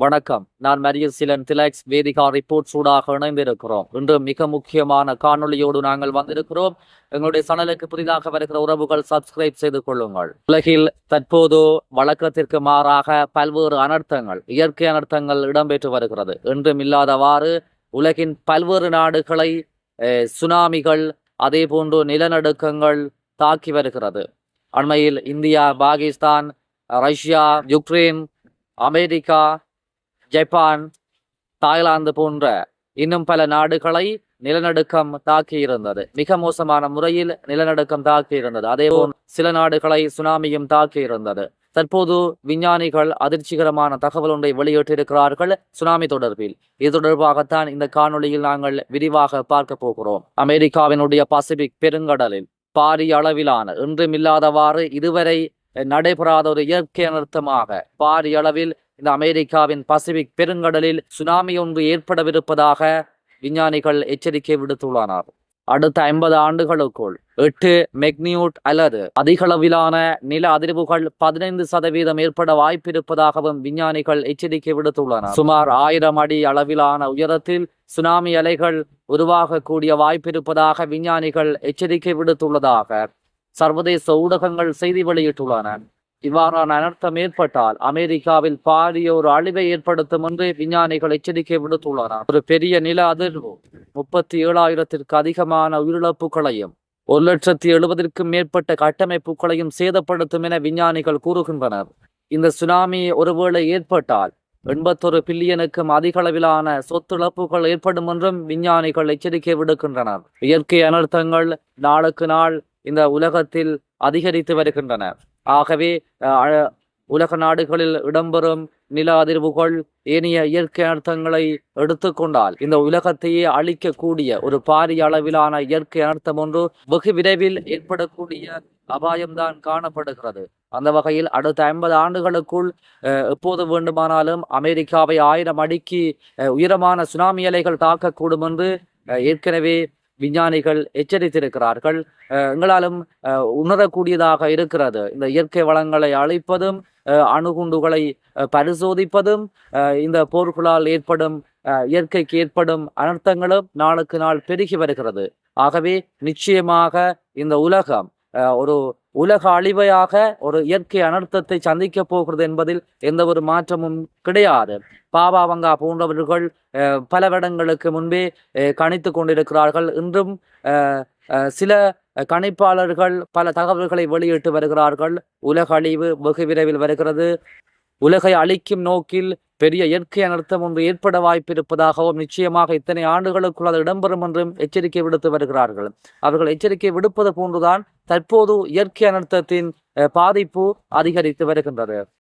வணக்கம். நான் மரியர் சிலன் திலக்ஸ் வேதிகா ரிப்போர்ட் சூடாக இணைந்திருக்கிறோம். இன்று மிக முக்கியமான காணொளியோடு நாங்கள் வந்திருக்கிறோம். எங்களுடைய சேனலுக்கு புதிதாக வருகிற உறவுகள் சப்ஸ்கிரைப் செய்து கொள்ளுங்கள். உலகில் தற்போது வழக்கத்திற்கு மாறாக பல்வேறு அனர்த்தங்கள், இயற்கை அனர்த்தங்கள் இடம்பெற்று வருகிறது. என்றும் இல்லாதவாறு உலகின் பல்வேறு நாடுகளை சுனாமிகள், அதே போன்று நிலநடுக்கங்கள் தாக்கி வருகிறது. அண்மையில் India, Pakistan, Russia, Ukraine, America, Japan, Thailand போன்ற இன்னும் பல நாடுகளை நிலநடுக்கம் தாக்கியிருந்தது. மிக மோசமான முறையில் நிலநடுக்கம் தாக்கியிருந்தது. அதேபோல் சில நாடுகளை சுனாமியும் தாக்கியிருந்தது. தற்போது விஞ்ஞானிகள் அதிர்ச்சிகரமான தகவல் ஒன்றை வெளியிட்டிருக்கிறார்கள் சுனாமி தொடர்பில். இது தொடர்பாகத்தான் இந்த காணொளியில் நாங்கள் விரிவாக பார்க்க போகிறோம். அமெரிக்காவினுடைய பசிபிக் பெருங்கடலில் பாரிய அளவிலான, என்றுமில்லாதவாறு இதுவரை நடைபெறாத ஒரு இயற்கை அனர்த்தமாக பாரிய அளவில் இந்த அமெரிக்காவின் பசிபிக் பெருங்கடலில் சுனாமி ஒன்று ஏற்படவிருப்பதாக விஞ்ஞானிகள் எச்சரிக்கை விடுத்துள்ளனர். அடுத்த 50 ஆண்டுகளுக்குள் 8 மெக்னியூட் அல்லது அதிகளவிலான நில அதிர்வுகள் 15% ஏற்பட வாய்ப்பிருப்பதாகவும் விஞ்ஞானிகள் எச்சரிக்கை விடுத்துள்ளனர். சுமார் 1000 அடி அளவிலான உயரத்தில் சுனாமி அலைகள் உருவாகக்கூடிய வாய்ப்பிருப்பதாக விஞ்ஞானிகள் எச்சரிக்கை விடுத்துள்ளதாக சர்வதேச ஊடகங்கள் செய்தி வெளியிட்டுள்ளன. இவ்வாறான அனர்த்தம் ஏற்பட்டால் அமெரிக்காவில் பாரிய ஒரு அழிவை ஏற்படுத்தும் என்று விஞ்ஞானிகள் எச்சரிக்கை விடுத்துள்ளனர். ஒரு பெரிய நில அதிர்வு 37,000த்திற்கு அதிகமான உயிரிழப்புகளையும் 1,70,000க்கும் மேற்பட்ட கட்டமைப்புகளையும் சேதப்படுத்தும் என விஞ்ஞானிகள் கூறுகின்றனர். இந்த சுனாமி ஒருவேளை ஏற்பட்டால் 81 பில்லியனுக்கும் அதிக அளவிலான சொத்து இழப்புகள் ஏற்படும் என்றும் விஞ்ஞானிகள் எச்சரிக்கை விடுக்கின்றனர். இயற்கை அனர்த்தங்கள் நாளுக்கு நாள் இந்த உலகத்தில் அதிகரித்து வருகின்றன. ஆகவே உலக நாடுகளில் இடம்பெறும் நில அதிர்வுகள், ஏனைய இயற்கை அனர்த்தங்களை எடுத்துக்கொண்டால் இந்த உலகத்தையே அழிக்கக்கூடிய ஒரு பாரிய அளவிலான இயற்கை அனர்த்தம் ஒன்று வெகு விரைவில் ஏற்படக்கூடிய அபாயம்தான் காணப்படுகிறது. அந்த வகையில் அடுத்த 50 ஆண்டுகளுக்குள் எப்போது வேண்டுமானாலும் அமெரிக்காவை 1000 அடிக்கு உயரமான சுனாமி அலைகள் தாக்கக்கூடும் என்று ஏற்கனவே விஞ்ஞானிகள் எச்சரித்திருக்கிறார்கள். எங்களாலும் உணரக்கூடியதாக இருக்கிறது. இந்த இயற்கை வளங்களை அழிப்பதும், அணுகுண்டுகளை பரிசோதிப்பதும், இந்த போர்களால் ஏற்படும் இயற்கைக்கு ஏற்படும் அனர்த்தங்களும் நாளுக்கு நாள் பெருகி வருகிறது. ஆகவே நிச்சயமாக இந்த உலகம் ஒரு உலக அழிவையாக ஒரு இயற்கை அனர்த்தத்தை சந்திக்க போகிறது என்பதில் எந்த ஒரு மாற்றமும் கிடையாது. பாபா வங்கா போன்றவர்கள் பல வருடங்களுக்கு முன்பே கணித்து கொண்டிருக்கிறார்கள். இன்றும் சில கணிப்பாளர்கள் பல தகவல்களை வெளியிட்டு வருகிறார்கள். உலக அழிவு வெகு விரைவில் வருகிறது. உலகை அழிக்கும் நோக்கில் பெரிய இயற்கை அனர்த்தம் ஒன்று ஏற்பட வாய்ப்பிருப்பதாகவும், நிச்சயமாக இத்தனை ஆண்டுகளுக்குள் அது இடம்பெறும் என்றும் எச்சரிக்கை விடுத்து வருகிறார்கள். அவர்கள் எச்சரிக்கை விடுப்பது போன்றுதான் தற்போது இயற்கை அனர்த்தத்தின் பாதிப்பு அதிகரித்து வருகின்றது.